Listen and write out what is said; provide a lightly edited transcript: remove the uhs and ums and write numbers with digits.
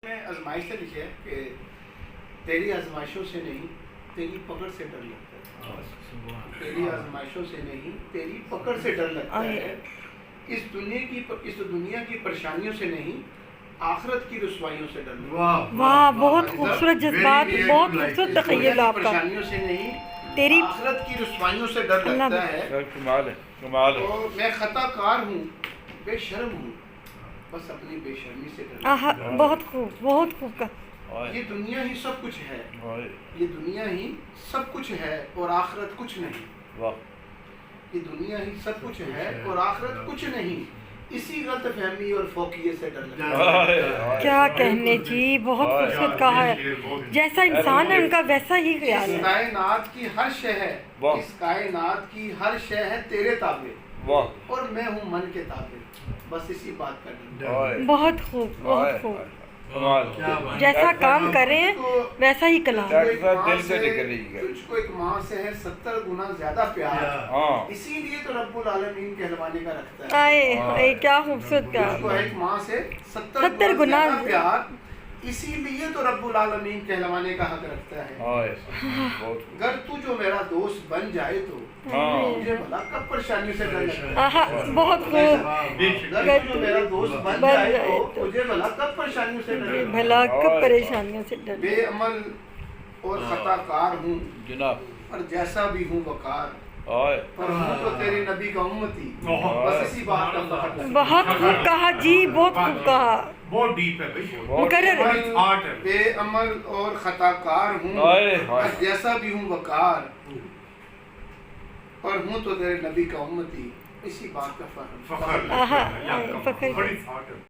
میں آزمائش سے لکھے ہے کہ تیری آزمائشوں سے نہیں تیری پکڑ سے ڈر لگتا ہے. تیری آزمائشوں سے نہیں تیری پکڑ سے ڈر لگتا ہے. اس دنیا کی پریشانیوں سے نہیں آخرت کی رسوائیوں سے ڈر لگتا ہے. واہ بہت خوبصورت جذبات، بہت خوبصورت تخیل آپ کا. پریشانیوں سے نہیں تیری آخرت کی رسوائیوں سے ڈر لگتا ہے. کمال ہے کمال ہے. اور میں خطا کار ہوں، بے شرم ہوں، بس اپنی بے شرمی سے ڈر لگتا ہے. بہت خوب، بہت خوب کا. یہ دنیا ہی سب کچھ ہے، یہ دنیا ہی سب کچھ ہے اور آخرت کچھ نہیں. یہ دنیا ہی سب کچھ ہے اور آخرت کچھ نہیں. اسی غلط فہمی اور فوقیت سے ڈر لگتا ہے. کیا کہنے جی، بہت خوبصورت کہا ہے. جیسا انسان ہے ان کا ویسا ہی خیال اس ہے. کائنات کی ہر شے ہے، اس کائنات کی ہر شے ہے تیرے تابع اور میں ہوں من کے تابع. بس اسی بات کا ڈر. بہت خوب، بہت خوب. جیسا کام کریں ویسا ہی کلام. دل سے نکلے گا. تجھ کو ایک ماں سے ہے 70 گنا زیادہ پیار، اسی لیے تو رب العالمین کہلوانے کا رکھتا ہے. آئے آئے کیا خوبصورت کہا. تجھ کو ایک ماں سے 70 گنا زیادہ پیار، اسی لیے تو رب العالمین کہلوانے کا حق رکھتا ہے. گر تو جو میرا دوست بن جائے تو مجھے بھلا کب پریشانیوں سے ڈر لگتا ہے. بہت خوب. گر تو جو میرا دوست بن جائے تو مجھے بھلا کب پریشانیوں سے ڈر لگتا ہے. بھلا کب پریشانیوں سے ڈر. بے عمل اور خطا کار ہوں جناب، اور جیسا بھی ہوں وقار، پر ہوں تو تیرے نبی کا امتی. بس اسی بات کا فخر ہے. بہت خوب کہا جی، بہت خوب کہا. بہت ڈیپ ہے بھائی. مقرر. بے عمل اور خطا کار ہوں اور جیسا بھی ہوں وقار، اور ہوں تو تیرے نبی کا امتی. اسی بات کا فخر. فخر.